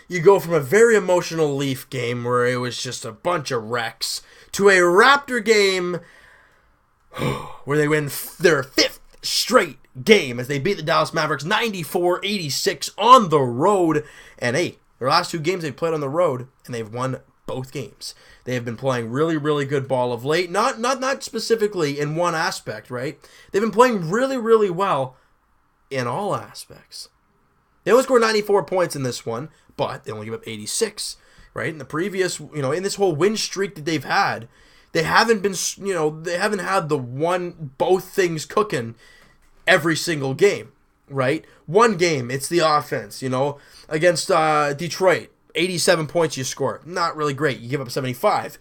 you go from a very emotional Leaf game where it was just a bunch of wrecks to a Raptor game where they win their 5th straight game as they beat the Dallas Mavericks 94-86 on the road. And hey, their last 2 games they've played on the road, and they've won both games. They have been playing really, really good ball of late. Not specifically in one aspect, right? They've been playing really, really well in all aspects. They only scored 94 points in this one, but they only gave up 86, right? In the previous, in this whole win streak that they've had, they haven't been, they haven't had both things cooking every single game, right? One game, it's the offense, against Detroit, 87 points you score. Not really great. You give up 75.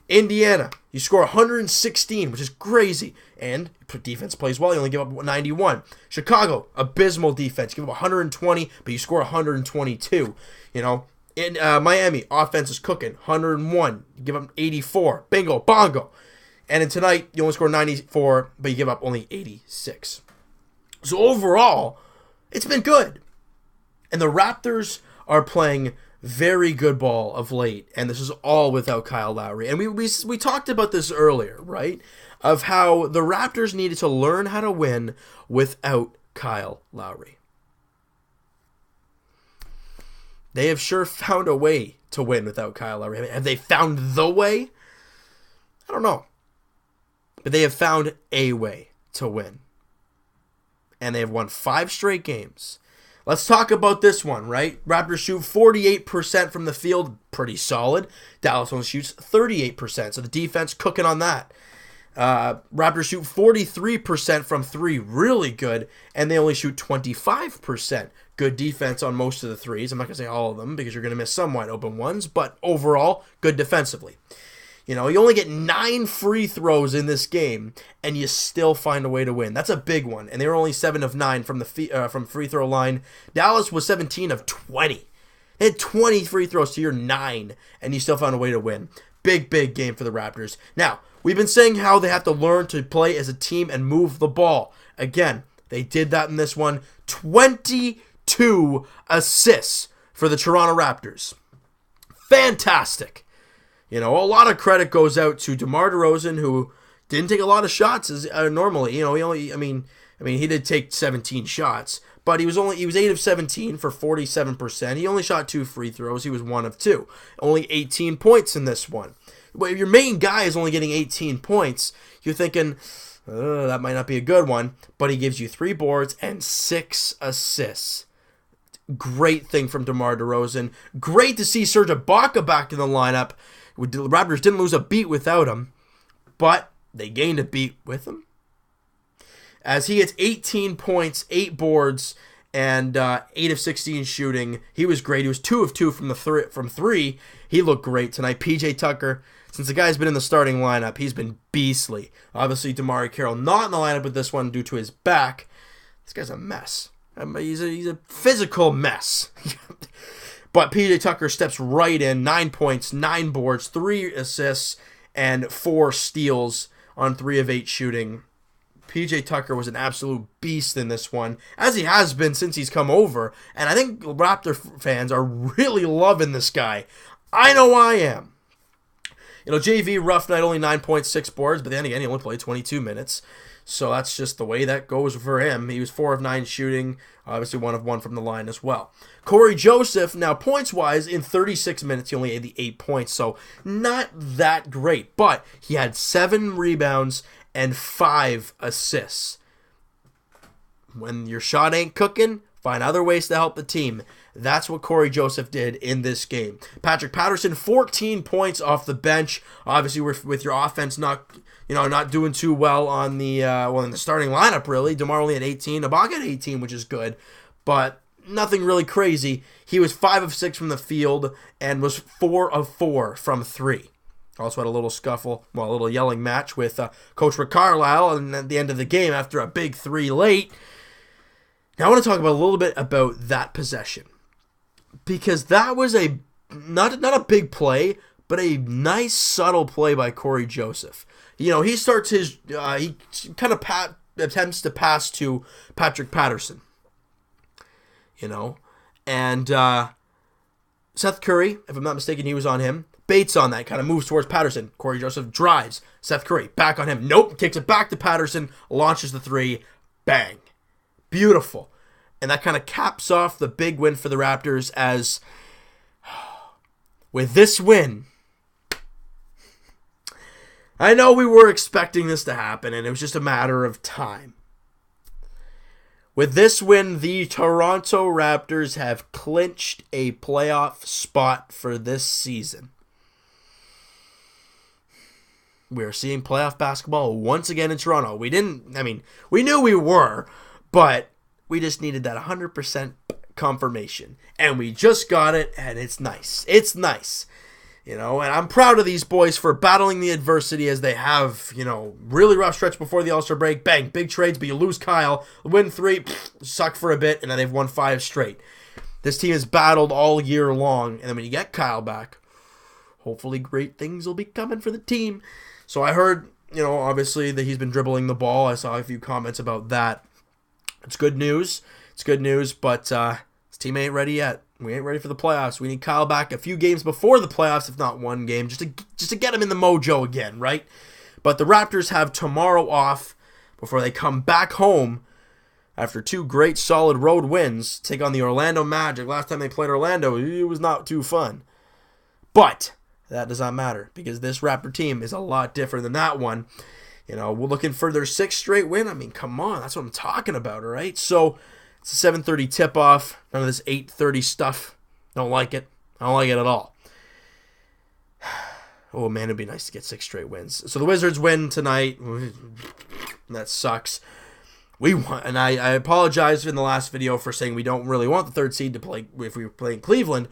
Indiana, you score 116, which is crazy. And defense plays well. You only give up 91. Chicago, abysmal defense. You give up 120, but you score 122. In Miami, offense is cooking. 101. You give up 84. Bingo, bongo. And in tonight, you only score 94, but you give up only 86. So overall, it's been good. And the Raptors are playing very good ball of late, and this is all without Kyle Lowry. And we talked about this earlier, right? Of how the Raptors needed to learn how to win without Kyle Lowry. They have sure found a way to win without Kyle Lowry. I mean, have they found the way? I don't know. But they have found a way to win. And they have won 5 straight games. Let's talk about this one, right? Raptors shoot 48% from the field, pretty solid. Dallas only shoots 38%, so the defense cooking on that. Raptors shoot 43% from 3, really good, and they only shoot 25%. Good defense on most of the threes. I'm not going to say all of them because you're going to miss some wide open ones, but overall, good defensively. You only get 9 free throws in this game, and you still find a way to win. That's a big one. And they were only 7 of 9 from the from free throw line. Dallas was 17 of 20. They had 20 free throws to your 9, and you still found a way to win. Big, big game for the Raptors. Now, we've been saying how they have to learn to play as a team and move the ball. Again, they did that in this one. 22 assists for the Toronto Raptors. Fantastic. A lot of credit goes out to DeMar DeRozan, who didn't take a lot of shots as normally. He did take 17 shots, but he was 8 of 17 for 47%. He only shot 2 free throws. He was 1 of 2. Only 18 points in this one. But if your main guy is only getting 18 points, you're thinking, that might not be a good one, but he gives you 3 boards and 6 assists. Great thing from DeMar DeRozan. Great to see Serge Ibaka back in the lineup. The Raptors didn't lose a beat without him, but they gained a beat with him. As he gets 18 points, 8 boards, and 8 of 16 shooting. He was great. He was 2 of 2 from 3. He looked great tonight. PJ Tucker, since the guy's been in the starting lineup, he's been beastly. Obviously, DeMar Carroll not in the lineup with this one due to his back. This guy's a mess. He's a physical mess. But PJ Tucker steps right in. 9 points, 9 boards, 3 assists, and 4 steals on 3 of 8 shooting. PJ Tucker was an absolute beast in this one, as he has been since he's come over. And I think Raptor fans are really loving this guy. I know I am. JV rough night, only 9.6 boards, but then again, he only played 22 minutes. So that's just the way that goes for him. He was 4 of 9 shooting, obviously 1 of 1 from the line as well. Corey Joseph, now points-wise, in 36 minutes, he only had the 8 points, so not that great. But he had 7 rebounds and 5 assists. When your shot ain't cooking, find other ways to help the team. That's what Corey Joseph did in this game. Patrick Patterson, 14 points off the bench. Obviously, with your offense not doing too well on the in the starting lineup, really. DeMar only had 18. Ibaka had 18, which is good, but nothing really crazy. He was 5 of 6 from the field and was 4 of 4 from 3. Also had a little yelling match with Coach Rick Carlisle at the end of the game after a big 3 late. Now I want to talk about a little bit about that possession, because that was not a big play, but a nice subtle play by Corey Joseph. He starts he kind of attempts to pass to Patrick Patterson. And Seth Curry, if I'm not mistaken, he was on him. Bates on that, kind of moves towards Patterson. Corey Joseph drives. Seth Curry back on him. Nope, kicks it back to Patterson, launches the three. Bang. Beautiful. And that kind of caps off the big win for the Raptors as with this win, I know we were expecting this to happen, and it was just a matter of time. With this win, the Toronto Raptors have clinched a playoff spot for this season. We are seeing playoff basketball once again in Toronto. We knew we were, but we just needed that 100% confirmation. And we just got it, and it's nice. It's nice. And I'm proud of these boys for battling the adversity as they have, really rough stretch before the All-Star break. Bang, big trades, but you lose Kyle. Win 3, suck for a bit, and then they've won 5 straight. This team has battled all year long, and then when you get Kyle back, hopefully great things will be coming for the team. So I heard, obviously that he's been dribbling the ball. I saw a few comments about that. It's good news. But this team ain't ready yet. We ain't ready for the playoffs. We need Kyle back a few games before the playoffs, if not one game, just to get him in the mojo again, right? But the Raptors have tomorrow off before they come back home after 2 great solid road wins, take on the Orlando Magic. Last time they played Orlando, it was not too fun. But that does not matter because this Raptor team is a lot different than that one. We're looking for their 6th straight win. I mean, come on, that's what I'm talking about, all right? So it's a 7:30 tip-off. None of this 8:30 stuff. Don't like it. I don't like it at all. Oh, man, it'd be nice to get 6 straight wins. So the Wizards win tonight. That sucks. We want, and I apologize in the last video for saying we don't really want the 3rd seed to play if we were playing Cleveland.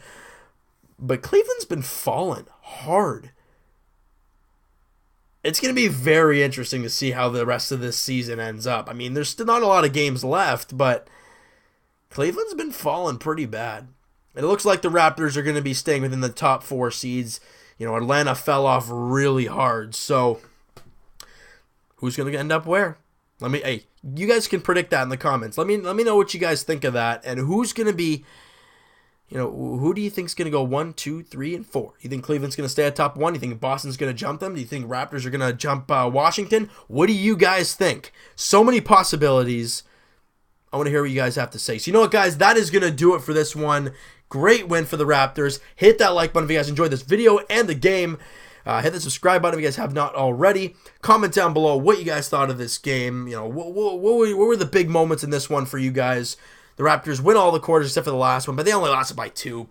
But Cleveland's been falling hard. It's going to be very interesting to see how the rest of this season ends up. I mean, there's still not a lot of games left, but Cleveland's been falling pretty bad. It looks like the Raptors are going to be staying within the top 4 seeds. Atlanta fell off really hard. So, who's going to end up where? You guys can predict that in the comments. Let me know what you guys think of that. And who's going to be, who do you think is going to go 1, 2, 3, and 4? You think Cleveland's going to stay at top 1? You think Boston's going to jump them? Do you think Raptors are going to jump Washington? What do you guys think? So many possibilities. I want to hear what you guys have to say. So you know what, guys? That is going to do it for this one. Great win for the Raptors. Hit that like button if you guys enjoyed this video and the game. Hit the subscribe button if you guys have not already. Comment down below what you guys thought of this game. What were the big moments in this one for you guys? The Raptors win all the quarters except for the last one, but they only lasted by 2.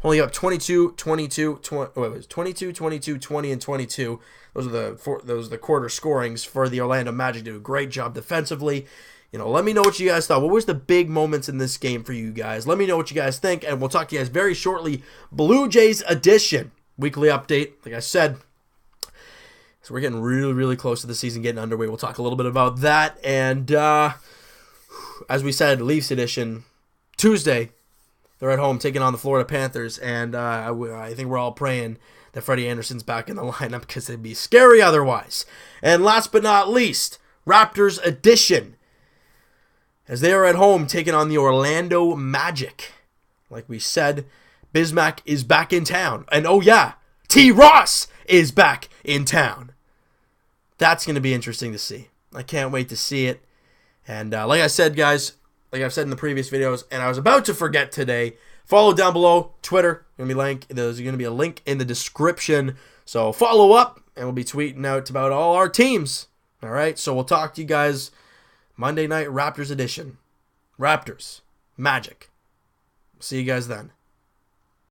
Only up 22, 22, 22, 22, 20, and 22. Those are the quarter scorings for the Orlando Magic. Did a great job defensively. Let me know what you guys thought. What was the big moments in this game for you guys? Let me know what you guys think, and we'll talk to you guys very shortly. Blue Jays edition. Weekly update, like I said. So we're getting really, really close to the season getting underway. We'll talk a little bit about that. And as we said, Leafs edition. Tuesday, they're at home taking on the Florida Panthers. And I think we're all praying that Freddie Anderson's back in the lineup because it'd be scary otherwise. And last but not least, Raptors edition. As they are at home taking on the Orlando Magic. Like we said, Bismack is back in town. And oh yeah, T. Ross is back in town. That's going to be interesting to see. I can't wait to see it. And like I said, guys, like I've said in the previous videos, and I was about to forget today, follow down below, Twitter. There's going to be a link in the description. So follow up, and we'll be tweeting out about all our teams. All right, so we'll talk to you guys Monday night Raptors edition. Raptors, Magic. See you guys then.